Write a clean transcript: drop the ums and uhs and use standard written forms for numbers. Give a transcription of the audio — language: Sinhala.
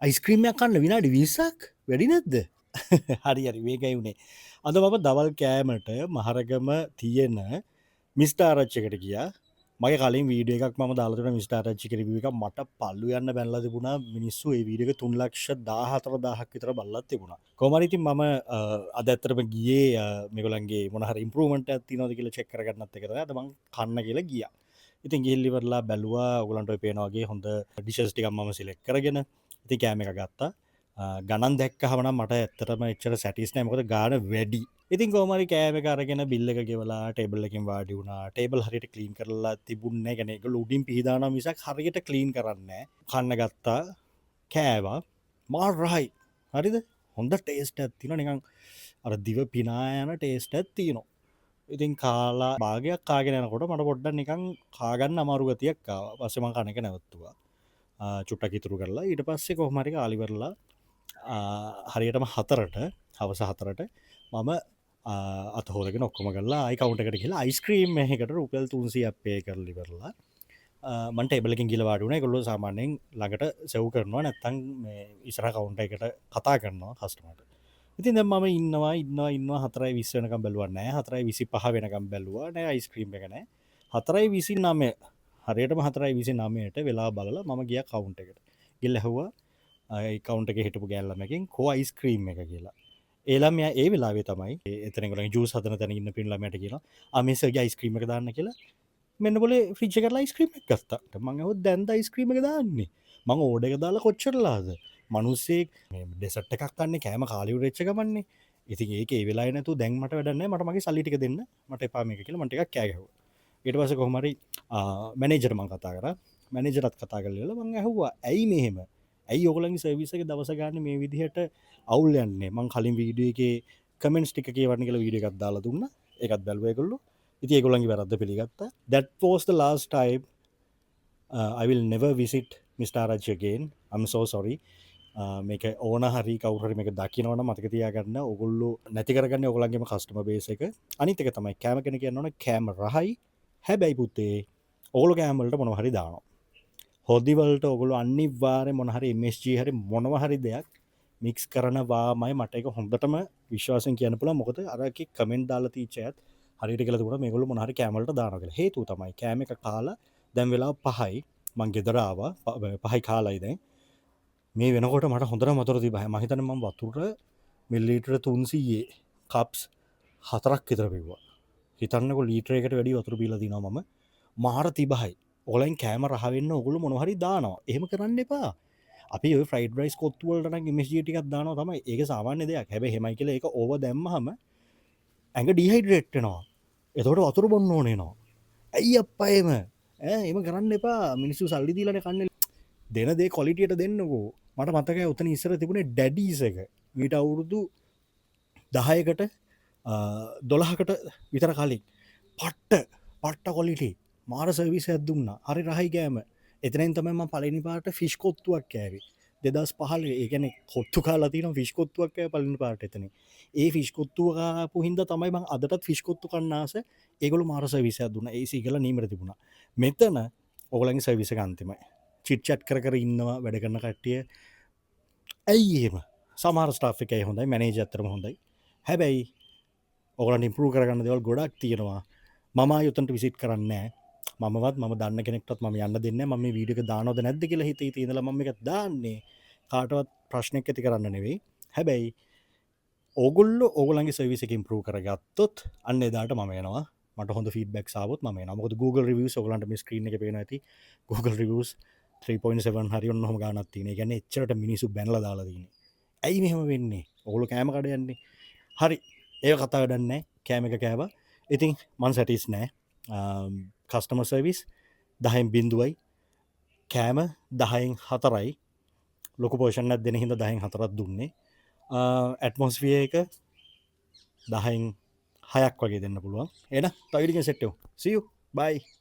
අයිස්ක්‍රීමයක් කන්න විනාඩි 20ක් වැඩි නැද්ද? හරි හරි මේකයි වුණේ. අද මම දවල් කෑමට මහරගම තියෙන මිස්ටර් ආරච්චිකට ගියා. මගේ කලින් වීඩියෝ එකක් මම දාලා තිබුණා මිස්ටර් ආරච්චිගේ රිවිව් එකක්. මට පල්ලු යන්න බැනලා තිබුණා. මිනිස්සු ඒ වීඩියෝ එක 3,14,000ක් විතර බලලා තිබුණා. කොහොම හරි ඉතින් මම අද ඇත්තටම ගියේ මේගොල්ලන්ගේ මොන හරි ඉම්ප්‍රූව්මන්ට් එකක් තියෙනවද කියලා චෙක් කරගන්නත් එක තමයි. අද මම කන්න කියලා ගියා. ඉතින් ගිහිල්ලා ඉවරලා බැලුවා ඔයගලන්ට ඔය පේනා වගේ හොඳ ඩිෂස් ටිකක් මම සිලෙක්ට් කරගෙන ඉතින් කෑම එක ගත්තා. ගණන් දැක්කහම නම් මට ඇත්තටම එච්චර සැටිස් නෑ. මොකද ගාණ වැඩි. ඉතින් කොහොම හරි කෑම එක අරගෙන බිල් එක ගෙවලා ටේබල් එකකින් වාඩි වුණා. ටේබල් හරියට ක්ලීන් කරලා තිබුණේ නැහැ. කියන්නේ ඒගොල්ලෝ උඩින් පිහදානවා මිසක් හරියට ක්ලීන් කරන්නේ නැහැ. කන්න ගත්තා. කෑවා. මාර රහයි. හරිද? හොඳ ටේස්ට් එකක් තියෙනවා. නිකන් අර දිව පිනා යන ටේස්ට් එකක් තියෙනවා. ඉතින් කාලා භාගයක් කාගෙන යනකොට මට පොඩ්ඩක් නිකන් කාගන්න අමාරු ගතියක් ආවා. පස්සේ මම කන එක නැවතුවා. චුට්ටක් ඉතුරු කරලා ඊට පස්සේ කොහොම හරි කාලි ඉවරලා හරියටම 4ට හවස 4ට මම අත හොදගෙන ඔක්කොම කරලා ආයි කවුන්ටර් එකට ගිහලා අයිස්ක්‍රීම් එකකට රුපියල් 300ක් පේ කරලා ඉවරලා මම ටේබල් එකකින් ගිහලා වාඩි වුණා. ඒගොල්ලෝ සාමාන්‍යයෙන් ළඟට සර්ව් කරනවා නැත්නම් මේ ඉස්සරහ කවුන්ටර් එකට කතා කරනවා කස්ටමර්ට. ඉතින් දැන් මම ඉන්නවා 4:20 වෙනකම් බැලුවා නෑ. 4:25 වෙනකම් බැලුවා නෑ අයිස්ක්‍රීම් එක නෑ. 4:29 හරියටම 4:29ට වෙලාව බලලා මම ගියා කවුන්ටර් එකට. ගිහලා ඇහුවා කවුන්ටර් එකේ හිටපු ගෑල්ලමකින් කෝ අයිස්ක්‍රීම් එක කියලා. ඒ ළමයා ඒ වෙලාවේ තමයි එතන ඒගොල්ලන් ජූස් හදන තැන ඉන්න පින් ළමයාට කියනවා මේ සර්ගේ අයිස්ක්‍රීම් එක දාන්න කියලා. මෙන්න බොලේ ෆ්‍රිජ් එකේ කරලා අයිස්ක්‍රීම් එකක් ගත්තා. මම ඇහුවා දැන්ද අයිස්ක්‍රීම් එක දාන්නේ? මම ඕඩර් එක දාලා කොච්චරලාද? මිනිස්සෙක් මේ ඩෙසර්ට් එකක් කන්නේ කෑම කාලි උරෙච්ච ගමන්නේ. ඉතින් ඒක ඒ වෙලාවේ නැතුව දැන් මට වැඩක් නැහැ. මට මගේ සල්ලි ටික දෙන්න. මට එපා මේක කියලා මම ටිකක් කෑ ගැහුවා. ඊට පස්සේ කොහොම හරි මැනේජර් මං කතා කරා. මැනේජර්ත් කතා කරලා මං ඇහුවා ඇයි මෙහෙම? ඇයි ඔයගොල්ලන්ගේ සර්විස් එක දවස ගන්න මේ විදිහට අවුල් යන්නේ? මං කලින් වීඩියෝ එකේ කමෙන්ට්ස් ටික කියවන්න කියලා වීඩියෝ එකක් දාලා දුන්නා. ඒකත් බැලුවා ඒගොල්ලෝ. ඉතින් ඒගොල්ලන්ගේ වැරද්ද පිළිගත්තා. That was the last time I will never visit Mr. Arachchi again. I'm so sorry. මේක ඕන හරි කවුරු හරි මේක දකිනවනම් මතක තියාගන්න ඕගොල්ලෝ නැති කරගන්නේ ඕගොල්ලන්ගේම කස්ටමර් බේස් එක. අනිත් එක තමයි කෑම ගැන කියනවනේ කෑම රහයි. හැබැයි පුතේ ඕගොල්ලෝ කෑම වලට මොනවා හරි දානවා. හොදි වලට ඔයගොල්ලෝ අනිවාර්යෙන් මොන හරි MSG හරි මොනවා හරි දෙයක් මික්ස් කරනවාමයි මට ඒක හොඳටම විශ්වාසයෙන් කියන්න පුළුවන්. මොකද අර එකේ කමෙන්ට් දාලා තීච්ච අයත් හරියට කියලා තිබුණා මේගොල්ලෝ මොන හරි කෑම වලට දානවා කියලා. හේතුව තමයි කෑම එක කාලා දැන් වෙලාව 5යි. මං ගෙදර ආවා 5යි කාලයි දැන්. මේ වෙනකොට මට හොඳටම වතුර තිබ්බා. මම හිතන්නේ මම වතුර මිලිලීටර 300 කප්ස් 4ක් විතර බිව්වා. හිතන්නකෝ ලීටර එකකට වැඩි වතුර බීලා දිනවා මම. මාර තිබහයි. ඔයගොල්ලන් කෑම රහ වෙන්න ඔයගොල්ලෝ මොනවා හරි දානවා. එහෙම කරන්න එපා. අපි ඔය ෆ්‍රයිඩ් රයිස් කොත්තු වලට නම් MSG ටිකක් දානවා තමයි. ඒක සාමාන්‍ය දෙයක්. හැබැයි එහෙමයි කියලා ඒක ඕවර් දැම්මහම ඇඟ ඩිහයිඩ්‍රේට් වෙනවා. එතකොට වතුර බොන්න ඕනේ වෙනවා. ඇයි අප්පා එහෙම? එහෙම කරන්න එපා. මිනිස්සු සල්ලි දීලානේ කන්නේ. දෙන දේ ක්වොලිටියට දෙන්නකෝ. මට මතකයි උතන ඉස්සර තිබුණේ ඩැඩීස් එක. මීට අවුරුදු 10කට 12කට විතර කලින් පට්ට කොලිටි මාර සර්විස් එකක් දුන්නා. හරි රහයි කෑම. එතනින් තමයි මම පළවෙනි පාරට ෆිෂ් කොත්තුවක් කෑවේ. 2015 ඒ කියන්නේ කොත්තු කාලා තියෙන ෆිෂ් කොත්තුවක් කෑවේ පළවෙනි පාරට එතනින්. ඒ ෆිෂ් කොත්තුව කාපු හින්දා තමයි මම අදටත් ෆිෂ් කොත්තු කන්න ආස. ඒගොල්ලෝ මාර සර්විස් එකක් දුන්නා. AC කියලා නීමර තිබුණා. මෙතන ඕගොල්ලන්ගේ සර්විස් එක අන්තිමයි. චිට් චැට් කර ඉන්නවා වැඩ කරන කට්ටිය. ඇයි එහෙම? සමහර ස්ටාෆ් එකයි හොඳයි, මැනේජර් අතරම හොඳයි. හැබැයි ඔයගොල්ලන්ට ඉම්ප්‍රූව් කරගන්න දේවල් ගොඩක් තියෙනවා. මම ආයෙ උතනට විසිට් කරන්නේ නැහැ. මම දන්න කෙනෙක්ටත් මම යන්න දෙන්නේ නැහැ. මම මේ වීඩියෝ එක දානවද නැද්ද කියලා හිතේ ඉඳලා මම මේක දාන්නේ. කාටවත් ප්‍රශ්නයක් ඇති කරන්න නෙවෙයි. හැබැයි ඕගොල්ලෝ ඕගොල්ලන්ගේ සර්විස් එක ඉම්ප්‍රූව් කරගත්තොත් අන්න එදාට මම එනවා. මට හොඳ ෆීඩ්බැක්ස් ආවොත් මම එනවා. මොකද Google reviews ඔයගොල්ලන්ට මේ ස්ක්‍රීන් එකේ පේනවා ඇති. Google reviews 3.7 හරි ඔන්න ඔහම ගානක් තියෙන. ඒ කියන්නේ එච්චරට මිනිස්සු බැනලා දාලා තියෙන්නේ. ඇයි මෙහෙම වෙන්නේ? ඔයගොල්ලෝ කෑම කඩ යන්නේ. හරි. ඒක කතා වැඩක් නැහැ. කෑම එක කෑවා. ඉතින් මං සැටිස් නෑ. කස්ටමර් සර්විස් 10න් 0යි. කෑම 10න් 4යි. ලොකු පෝෂන් එකක් දෙන හින්දා 10න් 4ක් දුන්නේ. ඇට්මොස්ෆියර් එක 10න් 6ක් වගේ දෙන්න පුළුවන්. එහෙනම් තව ඉතින් සෙට් වෙමු. See you. Bye.